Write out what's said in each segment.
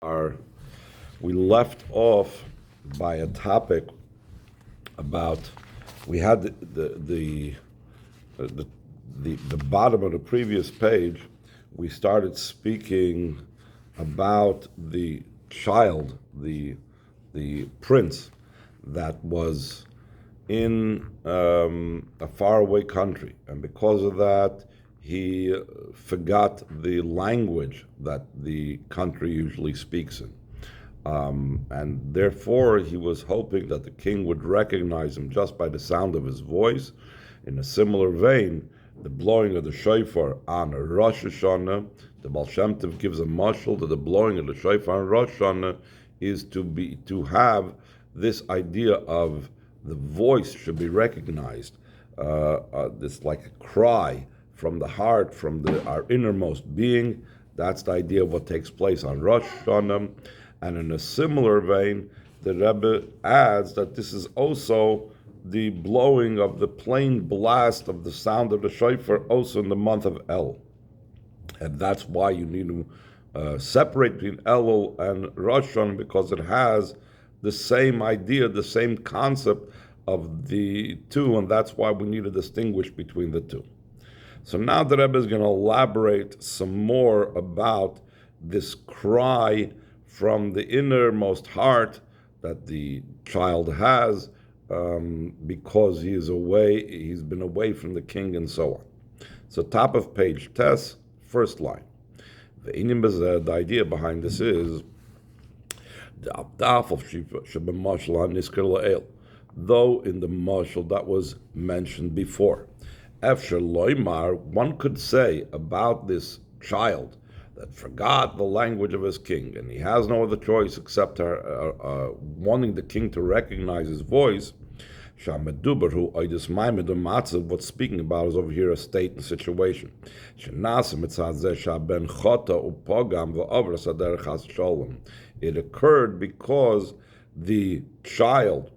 Our we left off by a topic about we had the, the bottom of the previous page. We started speaking about the child, the prince that was in a faraway country, and because of that, he forgot the language that the country usually speaks in. And therefore, he was hoping that the king would recognize him just by the sound of his voice. In a similar vein, the blowing of the shofar on Rosh Hashanah, the Baal Shem Tov gives a mashal that the blowing of the shofar on Rosh Hashanah is to have this idea of the voice should be recognized. This like a cry from the heart, from our innermost being. That's the idea of what takes place on Rosh Hashanah. And in a similar vein, the Rebbe adds that this is also the blowing of the plain blast of the sound of the shofar also in the month of El. And that's why you need to separate between Elul and Rosh Hashanah, because it has the same idea, the same concept of the two, and that's why we need to distinguish between the two. So now the Rebbe is going to elaborate some more about this cry from the innermost heart that the child has because he's been away from the king and so on. So top of page Tes, first line. The idea behind this is though in the mashal that was mentioned before, Efshar loymar, one could say about this child that forgot the language of his king, and he has no other choice except wanting the king to recognize his voice. What's speaking about is over here a state and situation. It occurred because the child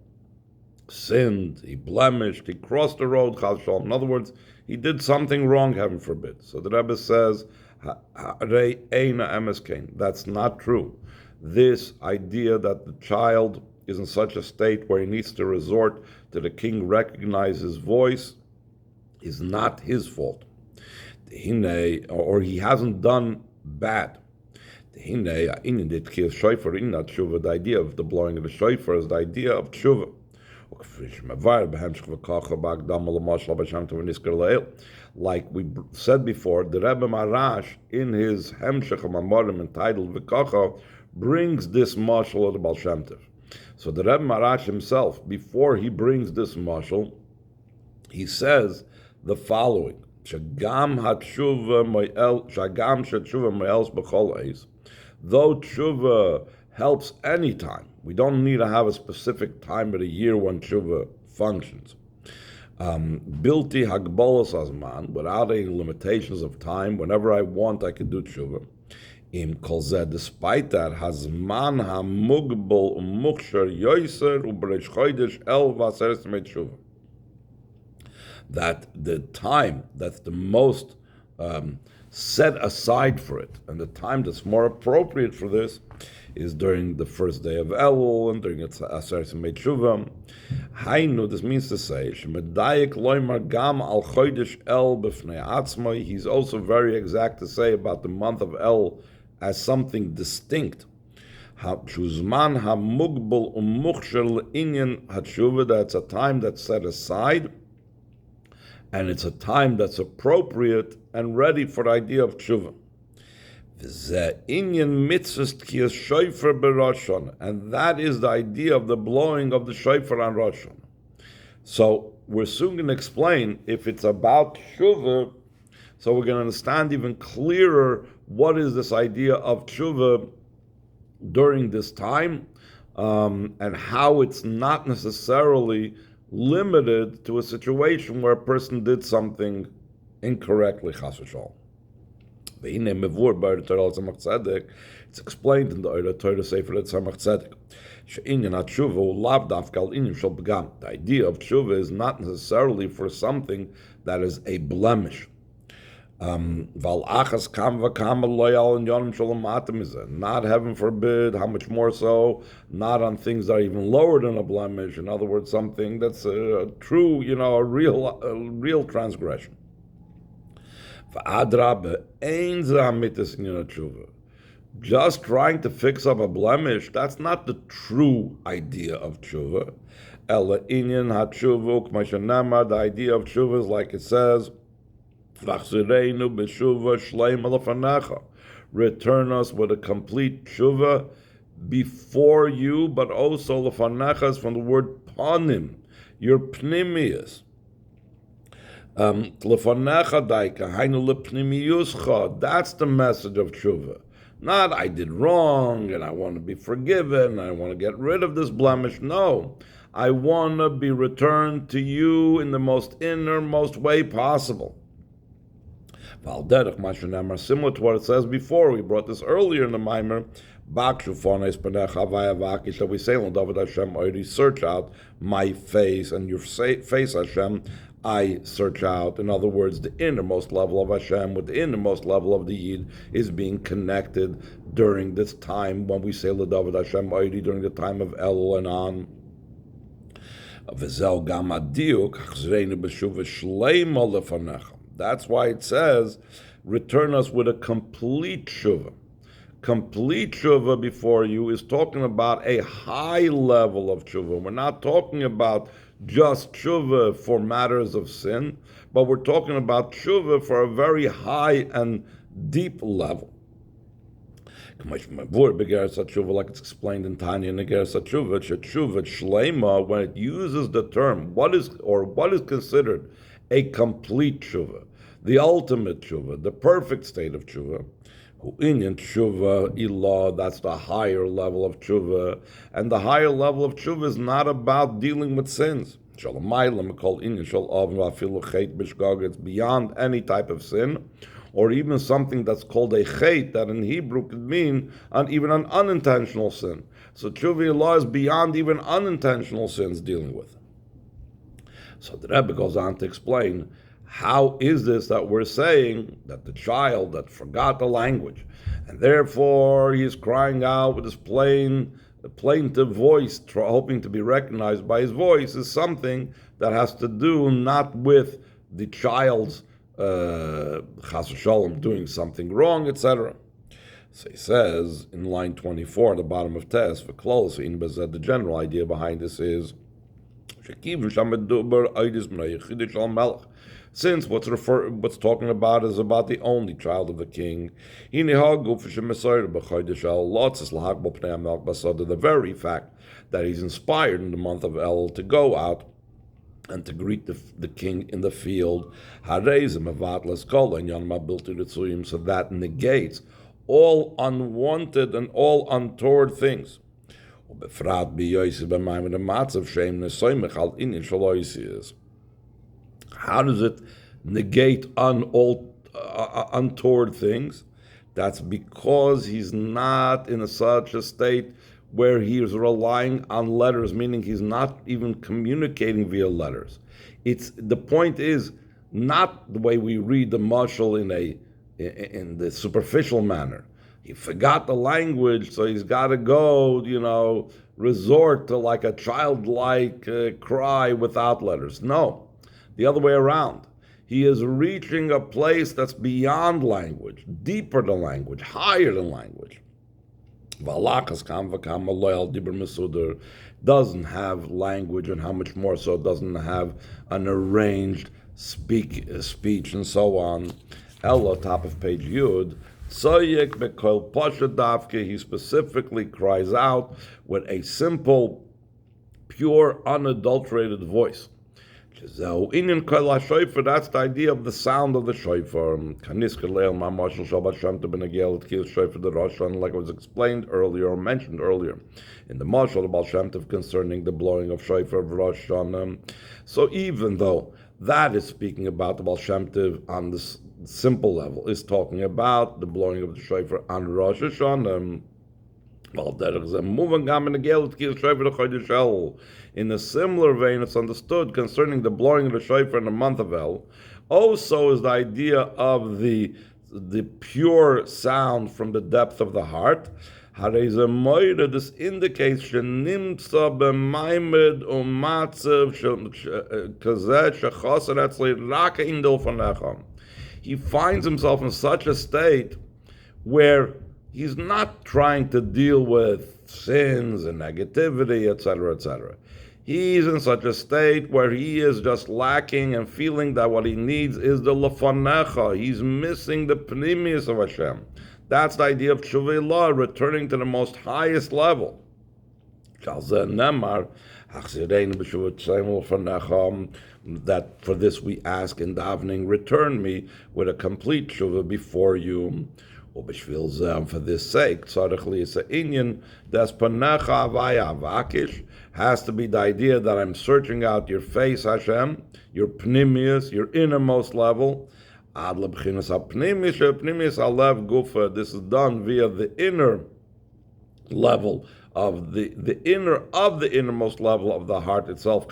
sinned, he blemished, he crossed the road, chas shalom. In other words, he did something wrong, heaven forbid. So the Rebbe says, that's not true. This idea that the child is in such a state where he needs to resort to the king recognize his voice is not his fault. Or he hasn't done bad. The idea of the blowing of the shofar is the idea of tshuva. Like we said before, the Rebbe Marash in his Hemshech Mamorim entitled V'kacha brings this mashal of the Baal Shem Tov. So the Rebbe Marash himself, before he brings this mashal, he says the following: Shagam hatshuva mo'els b'chol eis. Though tshuva helps any time, we don't need to have a specific time of the year when tshuva functions. Bilti hagbolos azman, without any limitations of time, whenever I want, I can do tshuva. Im kol zeh, despite that, hazman hamugbol umuchsher yoiser u'bereish chodesh el v'aseres yemei tshuva. That the time that's the most set aside for it, and the time that's more appropriate for this, is during the first day of Elul and during its Aseres Yemei Tshuva. Hainu, this means to say, Shemedayik loymar gam al chodesh El b'fnei atzmai. He's also very exact to say about the month of El as something distinct. Shuzman hamugbal umuchsher le'inyan hatshuva. That's a time that's set aside, and it's a time that's appropriate and ready for the idea of tshuva. And that is the idea of the blowing of the shofar on Rosh Hashanah. So we're soon going to explain if it's about tshuva, so we're going to understand even clearer what is this idea of tshuva during this time, and how it's not necessarily limited to a situation where a person did something incorrectly, chas v'shalom. It's explained in the Eira Torah Sefer Tzemach Tzedek. The idea of tshuva is not necessarily for something that is a blemish. Not heaven forbid, how much more so, not on things that are even lower than a blemish. In other words, something that's a true, a real transgression. Just trying to fix up a blemish, that's not the true idea of tshuva. The idea of tshuva is like it says, return us with a complete tshuva before you, but also lefanecha is from the word panim, your pnimius. Lefanecha daika, hainu lepnimiyuscha. That's the message of tshuva. Not I did wrong and I want to be forgiven, I want to get rid of this blemish. No, I want to be returned to you in the most innermost way possible. Similar to what it says before, we brought this earlier in the Maimer. Shall we say, David Hashem, already search out my face, and your face, Hashem, I search out. In other words, the innermost level of Hashem with the innermost level of the Yid is being connected during this time when we say David Hashem, already during the time of Elul and on. That's why it says, return us with a complete tshuva. Complete tshuva before you is talking about a high level of tshuva. We're not talking about just tshuva for matters of sin, but we're talking about tshuva for a very high and deep level. Like it's explained in Tanya Negeres Tshuva, Tshuva Shlema, when it uses the term, what is considered a complete tshuva, the ultimate tshuva, the perfect state of tshuva. Inyan tshuva ilah, that's the higher level of tshuva, and the higher level of tshuva is not about dealing with sins. It's beyond any type of sin, or even something that's called a chet, that in Hebrew could mean even an unintentional sin. So tshuva ilah is beyond even unintentional sins dealing with. So the Rebbe goes on to explain, how is this that we're saying that the child that forgot the language, and therefore he is crying out with his plaintive voice, hoping to be recognized by his voice, is something that has to do not with the child's chas v'shalom doing something wrong, etc. So he says in line 24 at the bottom of Tes, for close, the general idea behind this is, since what's talking about is about the only child of the king, the very fact that he's inspired in the month of Elul to go out and to greet the king in the field, so that negates all unwanted and all untoward things. How does it negate all untoward things? That's because he's not in such a state where he is relying on letters, meaning he's not even communicating via letters. The point is not the way we read the mashal in the superficial manner. He forgot the language, so he's got to go, resort to like a childlike cry without letters. No. The other way around. He is reaching a place that's beyond language, deeper than language, higher than language. Doesn't have language, and how much more so doesn't have an arranged speech and so on. Ella, top of page Yud, he specifically cries out with a simple, pure, unadulterated voice. That's the idea of the sound of the shofar. Like it was explained earlier or mentioned earlier in the mashal of Baal Shem Tov concerning the blowing of shofar of Rosh Hashanah. So even though that is speaking about the Baal Shem Tov on this simple level, is talking about the blowing of the shofar on Rosh Hashanah. In a similar vein, it's understood concerning the blowing of the shofar in the month of El, Also is the idea of the pure sound from the depth of the heart. This indicates he finds himself in such a state where he's not trying to deal with sins and negativity, etc., etc. He's in such a state where he is just lacking and feeling that what he needs is the lefanecha. He's missing the pnimius of Hashem. That's the idea of tshuva, returning to the most highest level. That for this we ask in davening, return me with a complete tshuva before you. For this sake, has to be the idea that I'm searching out your face, Hashem, your pnimius, your innermost level. This is done via the inner level of the innermost level of the heart itself,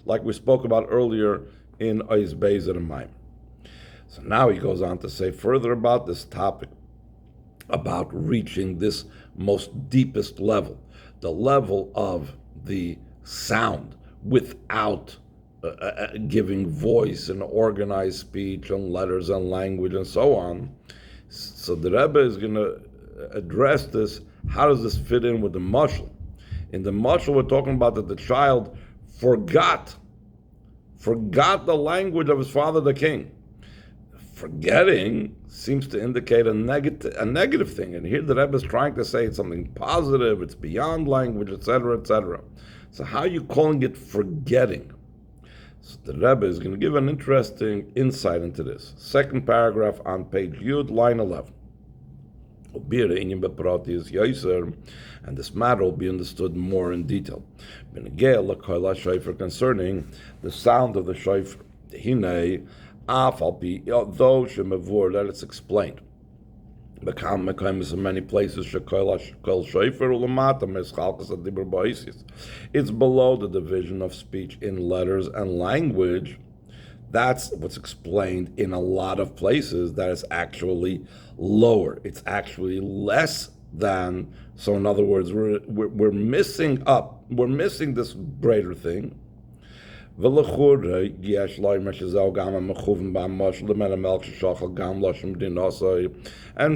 like we spoke about earlier in Ois Beis and Mayim. So now he goes on to say further about this topic, about reaching this most deepest level, the level of the sound without giving voice and organized speech and letters and language and so on. So the Rebbe is going to address this. How does this fit in with the mashal? In the mashal, we're talking about that the child forgot the language of his father, the king. Forgetting seems to indicate a negative thing, and here the Rebbe is trying to say it's something positive, it's beyond language, etc., etc. So how are you calling it forgetting? So the Rebbe is going to give an interesting insight into this. Second paragraph on page Yud, line 11. And this matter will be understood more in detail. Concerning the sound of the shofar, though that it's explained. In many places, it's below the division of speech in letters and language. That's what's explained in a lot of places, that it's actually lower. It's actually less than. So in other words, we're missing this greater thing. And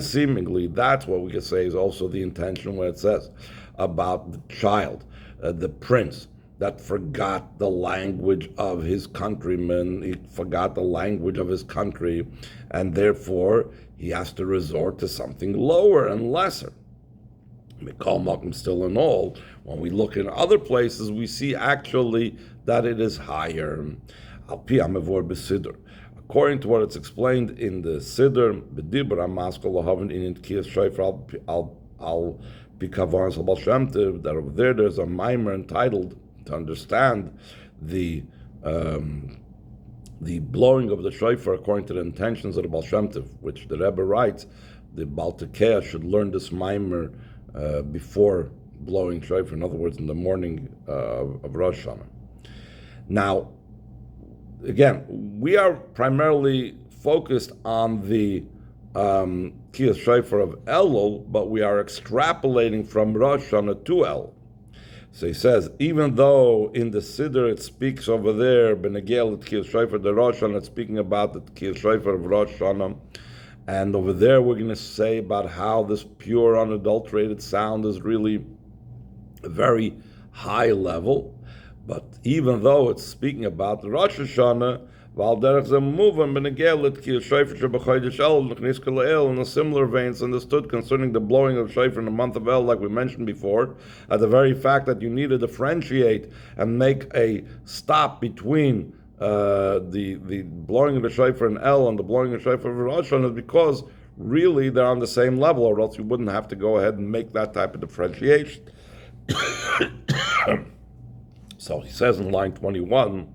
seemingly that's what we could say is also the intention when it says about the child, the prince that forgot the language of his countrymen, he forgot the language of his country, and therefore he has to resort to something lower and lesser. Still in all, when we look in other places, we see actually that it is higher. According to what it's explained in the Siddur, that over there's a mimer entitled to understand the blowing of the shofar according to the intentions of the Baal Shem Tov, which the Rebbe writes, the Baal Tekeh should learn this mimer before blowing shofar, in other words, in the morning of Rosh Hashanah. Now, again, we are primarily focused on the Kiyas Shofar of Elul, but we are extrapolating from Rosh Hashanah to Elul. So he says, even though in the Siddur it speaks over there, Benegel at Kiyas Shofar, the Rosh Hashanah, it's speaking about the Kiyas Shofar of Rosh Hashanah, and over there we're going to say about how this pure, unadulterated sound is really a very high level. But even though it's speaking about the Rosh Hashanah, in a similar vein, it's understood concerning the blowing of shofar in the month of El, like we mentioned before, at the very fact that you need to differentiate and make a stop between the blowing of the shofar in El and the blowing of the shofar of Rosh Hashanah, is because really they're on the same level, or else you wouldn't have to go ahead and make that type of differentiation. So he says in line 21,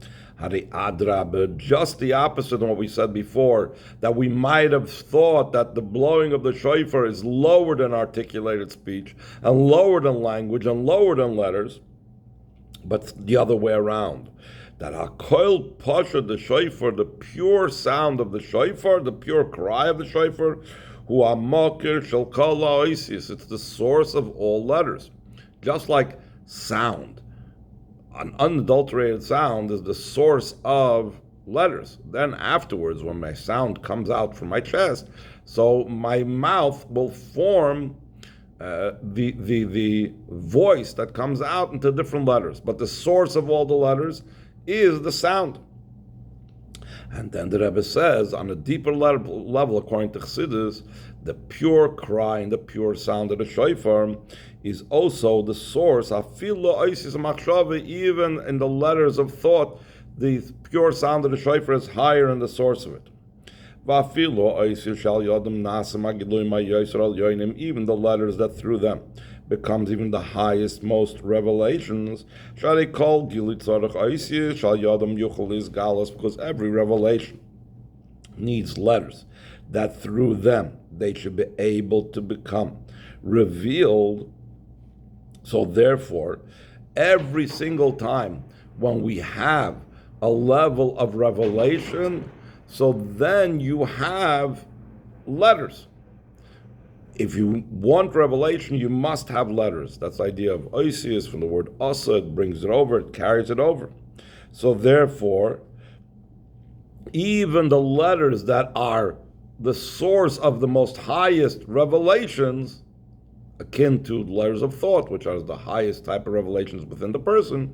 just the opposite of what we said before, that we might have thought that the blowing of the shofar is lower than articulated speech, and lower than language, and lower than letters, but the other way around. that hakoil pasha the shofar, the pure sound of the shofar, the pure cry of the shofar, hu amakir shel kol ha'osis, it's the source of all letters. Just like sound, an unadulterated sound is the source of letters. Then afterwards, when my sound comes out from my chest, so my mouth will form the voice that comes out into different letters. But the source of all the letters is the sound. And then the Rebbe says, on a deeper level, according to Chassidus, the pure cry and the pure sound of the shofar is also the source, even in the letters of thought, the pure sound of the shofar is higher in the source of it. Even the letters that through them becomes even the highest, most revelations, because every revelation needs letters that through them they should be able to become revealed. So therefore, every single time when we have a level of revelation, so then you have letters. If you want revelation, you must have letters. That's the idea of oisius from the word asa. It brings it over, it carries it over. So therefore, even the letters that are the source of the most highest revelations, akin to letters of thought, which are the highest type of revelations within the person,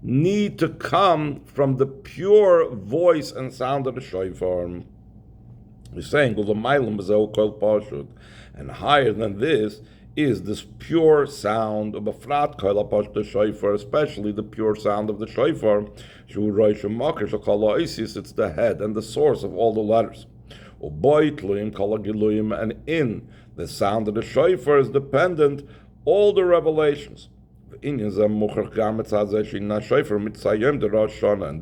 need to come from the pure voice and sound of the shofar. He's saying, and higher than this is this pure sound of the shofar, especially the pure sound of the shofar. It's the head and the source of all the letters. And in the sound of the shofar is dependent all the revelations. And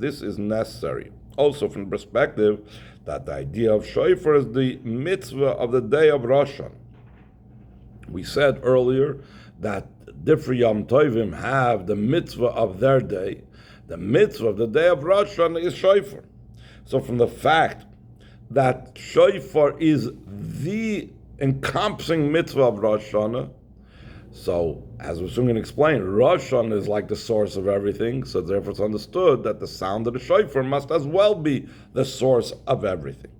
this is necessary also from the perspective that the idea of shofar is the mitzvah of the day of Rosh Hashanah. We said earlier that different Yom Tovim have the mitzvah of their day. The mitzvah of the day of Rosh Hashanah is shofar. So from the fact that shofar is the encompassing mitzvah of Rosh Hashanah, so as we're soon going to explain, Rosh Hashanah is like the source of everything, so therefore it's understood that the sound of the shofar must as well be the source of everything.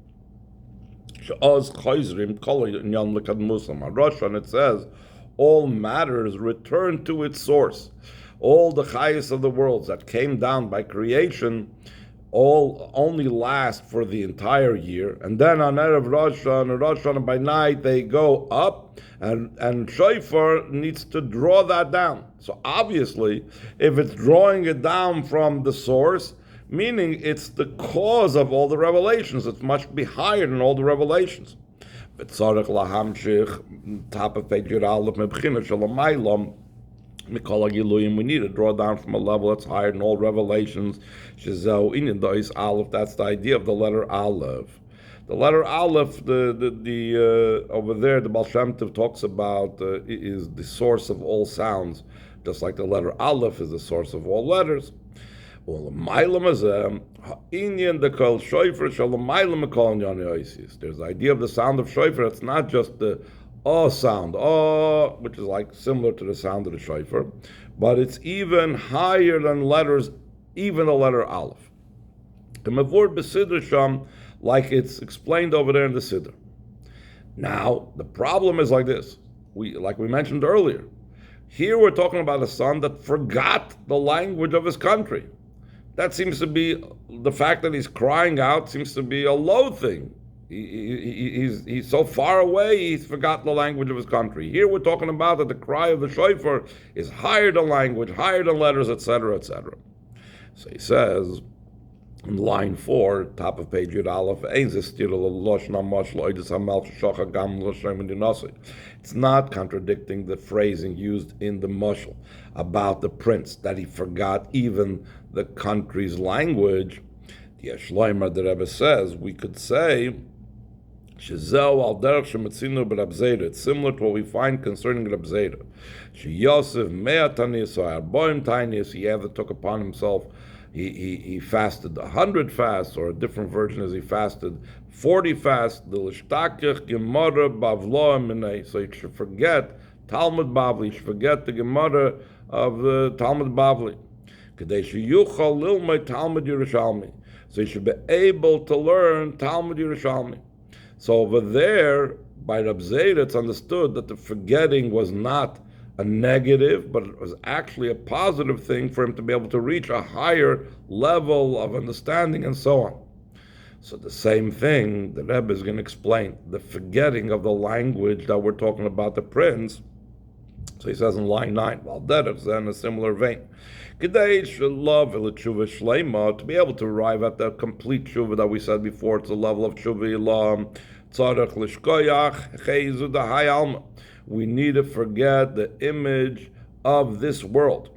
Rosh Hashanah, it says, all matters return to its source. All the highest of the worlds that came down by creation all only last for the entire year, and then on Erev Rosh Hashanah by night they go up, and shofar needs to draw that down. So obviously, if it's drawing it down from the source, meaning it's the cause of all the revelations, it must be higher than all the revelations. Top of page Aleph, we need to draw down from a level that's higher than all revelations. That's the idea of the letter Aleph. The letter Aleph, the over there, the Baal Shem Tov talks about is the source of all sounds, just like the letter Aleph is the source of all letters. There's the idea of the sound of shofar. It's not just the sound, which is like similar to the sound of the shofar, but it's even higher than letters, even the letter Aleph. The mavur b'siddur sham, like it's explained over there in the siddur. Now the problem is like this: like we mentioned earlier, here we're talking about a son that forgot the language of his country. That seems to be the fact that he's crying out seems to be a low thing. He's so far away, he's forgotten the language of his country. Here we're talking about that the cry of the shofar is higher than language, higher than letters, etc., etc. So he says, in line 4, top of page Yud Aleph, it's not contradicting the phrasing used in the mashal about the prince, that he forgot even the country's language. The Shloimer, the Rebbe says, we could say, it's similar to what we find concerning Reb Zera. He ever took upon himself, he fasted 100 fasts, or a different version is he fasted 40 fasts. So you should forget Talmud Bavli, you should forget the Gemara of the Talmud Bavli. So you should be able to learn Talmud Yerushalmi. So over there, by Reb Zera, it's understood that the forgetting was not a negative, but it was actually a positive thing for him to be able to reach a higher level of understanding and so on. So the same thing the Rebbe is going to explain, the forgetting of the language that we're talking about, the prince. So he says in line 9, Valderech, in a similar vein, to be able to arrive at the complete tshuva that we said before, it's a level of tshuva ilam, we need to forget the image of this world.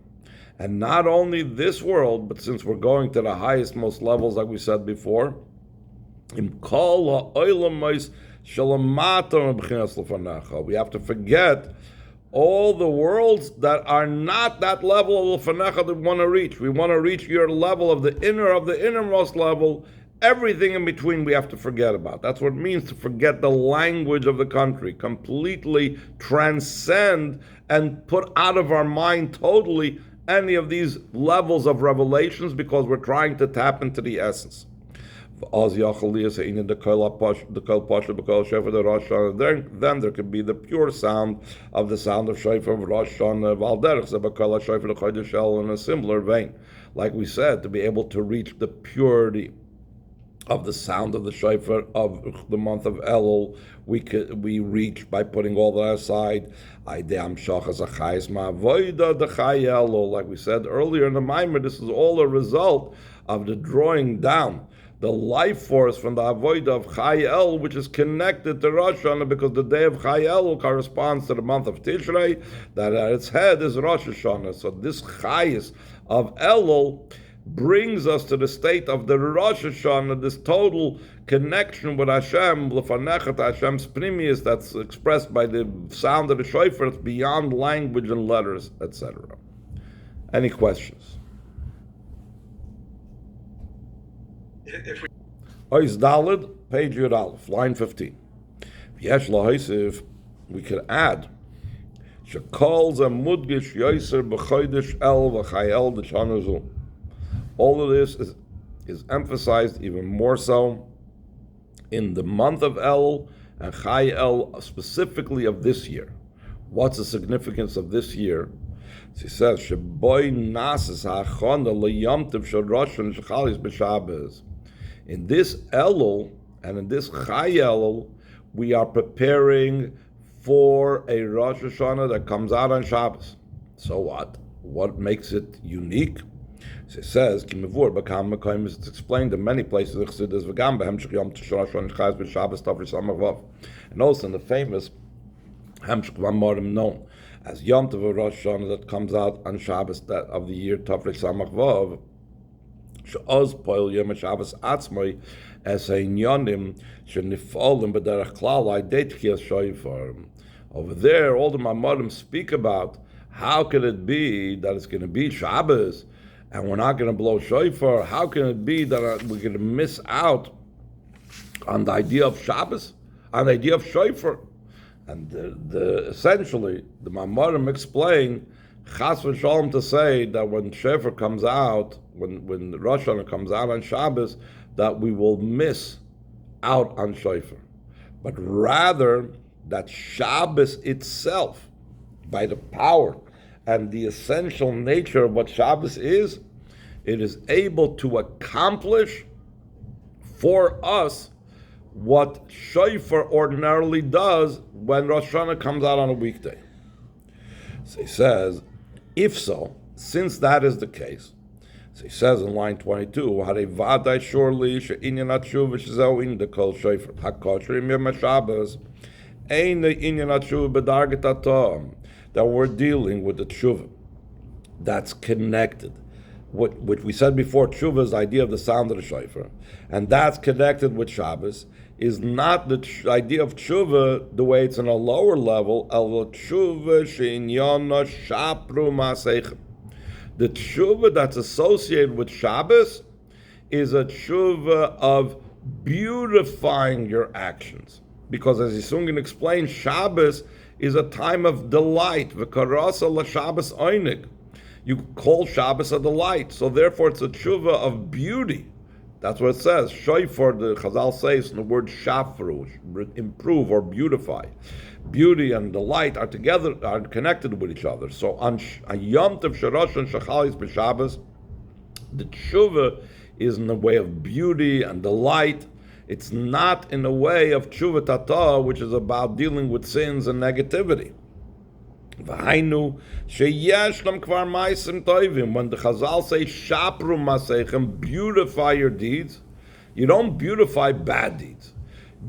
And not only this world, but since we're going to the highest, most levels, like we said before, we have to forget all the worlds that are not that level of Lefanecha that we want to reach. We want to reach your level of the innermost level. Everything in between we have to forget about. That's what it means to forget the language of the country, completely transcend and put out of our mind totally any of these levels of revelations, because we're trying to tap into the essence. Then there could be the pure sound of the sound of Shofar of Rosh Hashanah in a similar vein. Like we said, to be able to reach the purity of the sound of the shofar of the month of Elul, we reach by putting all that aside. Like we said earlier in the Maimer, this is all a result of the drawing down the life force from the avodah of Chai El, which is connected to Rosh Hashanah, because the day of Chai El corresponds to the month of Tishrei, that at its head is Rosh Hashanah. So this Chayis of Elul brings us to the state of the Rosh Hashanah, this total connection with Hashem, L'fanechet Hashem's Primius, that's expressed by the sound of the shofar. It's beyond language and letters, etc. Any questions? Ois Daled, page Yud Aleph, line 15. Yesh Lahaisiv, we could add, Shekol Ze Mudgish Yoser B'chodesh El V'chayel D'Shana Zu. All of this is emphasized even more so in the month of El and Chai El, specifically of this year. What's the significance of this year? She says, Sheboy Nasis HaChona L'Yom Tov Shel Rosh Hashanah Shechalis B'Shabbos. In this Elul and in this Chai Elul, we are preparing for a Rosh Hashanah that comes out on Shabbos. So what? What makes it unique? She says, it's explained in many places, and also in the famous Hemshech V'Amorim known as Yom Tov Rosh Hashanah that comes out on Shabbos that of the year Tafresh Samach Vav. She'oz poil Yom Shabbos Atzmai as Heinyonim Shenifolim B'derech Klal Aidei Tchiyas Shofar. Over there, all the Mamorim speak about how can it be that it's going to be Shabbos and we're not going to blow shofar. How can it be that we're going to miss out on the idea of Shabbos, on the idea of shofar? And essentially, the Mamorim explain, Chas v'Shalom, to say that when shofar comes out, when Rosh Hashanah comes out on Shabbos, that we will miss out on shofar. But rather, that Shabbos itself, by the power and the essential nature of what Shabbos is, it is able to accomplish for us what shofar ordinarily does when Rosh Hashanah comes out on a weekday. So he says, if so, since that is the case, so he says in line 22, Harei vadai surely she'inyan hatshuva shezeu in the kol shofar hakosher im yom Shabbos ein inyan hatshuva b'darget hatom, that we're dealing with the tshuva that's connected. What we said before, tshuva is the idea of the sound of the shofar, and that's connected with Shabbos, is not the idea of tshuva the way it's in a lower level, el tshuva she'inyana shapru ma'aseichem. The tshuva that's associated with Shabbos is a tshuva of beautifying your actions. Because as he's soon going to explain, Shabbos is a time of delight. V'karasa l'Shabbos oinig. You call Shabbos a delight. So therefore it's a tshuva of beauty. That's what it says. Shofar, the Chazal says in the word shafru, improve or beautify. Beauty and delight are connected with each other. So on Yom Tov Shorosh and Shachalis b'Shabbos, the tshuva is in the way of beauty and delight. It's not in a way of tshuva tata, which is about dealing with sins and negativity. V'hainu sheyesh lam kvar ma'asim tovim. When the Chazal say shapru masechem, beautify your deeds, you don't beautify bad deeds.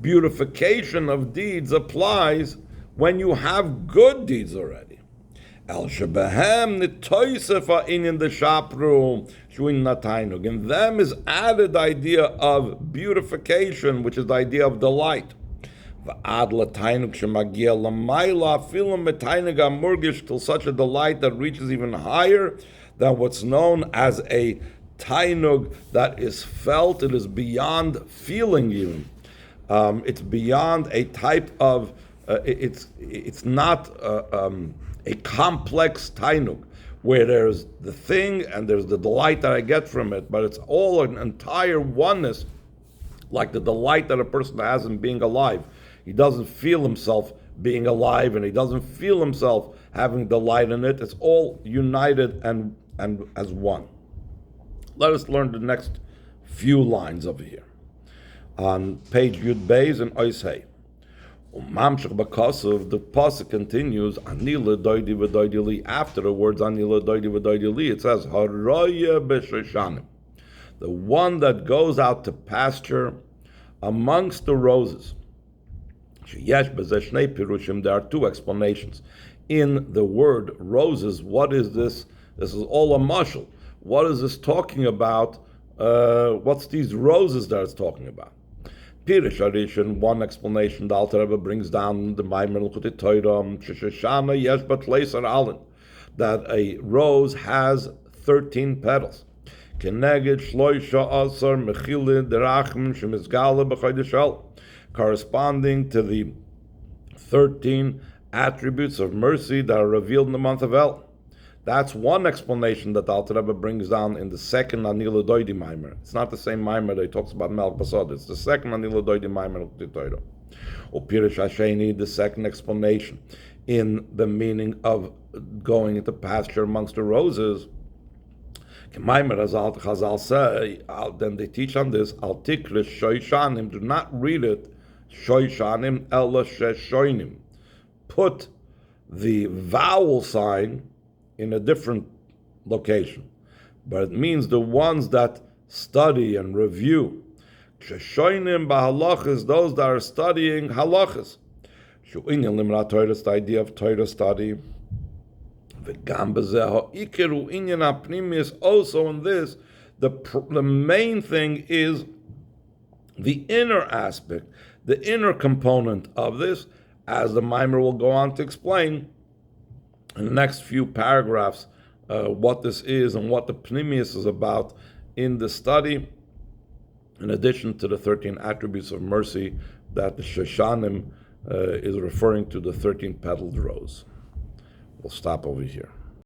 Beautification of deeds applies when you have good deeds already. El shebehem nitoysefa in the shapru shuin natainug. In them is added the idea of beautification, which is the idea of delight. V'ad latainug shemagia lamayla filim metainug amurgish, till such a delight that reaches even higher than what's known as a tainug that is felt. It is beyond feeling even. It's beyond a type of. It's not a complex tainug where there's the thing and there's the delight that I get from it, but it's all an entire oneness, like the delight that a person has in being alive. He doesn't feel himself being alive, and he doesn't feel himself having delight in it. It's all united and as one. Let us learn the next few lines over here. On page Yud Beis and Ois Hey. Mamshach b'kasav, the pasuk continues, Ani ledoidi v'doidi li. After the words Ani ledoidi v'doidi li, it says Haraya b'shoshanim, the one that goes out to pasture amongst the roses. Sheyesh b'zeh shnei pirushim. There are two explanations in the word roses. What is this? This is all a mashal. What is this talking about? What's these roses that it's talking about? Pirish Arishan, one explanation the Alter Rebbe brings down the Maimer L'Chutei Torah, Sheshana Yesh Batleisar Alin, that a rose has 13 petals. Keneged Shloisha Asar Mechilin Derachim Shemizgala B'Chodesh El, corresponding to the 13 attributes of mercy that are revealed in the month of El. That's one explanation that the Alter Rebbe brings down in the second Ani L'Doidi Maimer. It's not the same Maimer that he talks about Melch Basad. It's the second Ani L'Doidi Maimer of the Torah. Or Pirish Hasheni, the second explanation in the meaning of going into pasture amongst the roses. Maimer, as Chazal say, then they teach on this, Al Tikrish Shoishanim, do not read it Shoishanim Ella Sheshoinim. Put the vowel sign in a different location, but it means the ones that study and review. Sheshoinim b'halachas, those that are studying halachas. Shu'inyan limrat Torah, the idea of Torah study. V'gam b'zeh ha'ikeru inyan ha'pnimis, also in this, the main thing is the inner aspect, the inner component of this, as the Maimer will go on to explain in the next few paragraphs what this is and what the Pnimius is about in the study, in addition to the 13 attributes of mercy that the Shoshanim is referring to, the 13 petaled rose. We'll stop over here.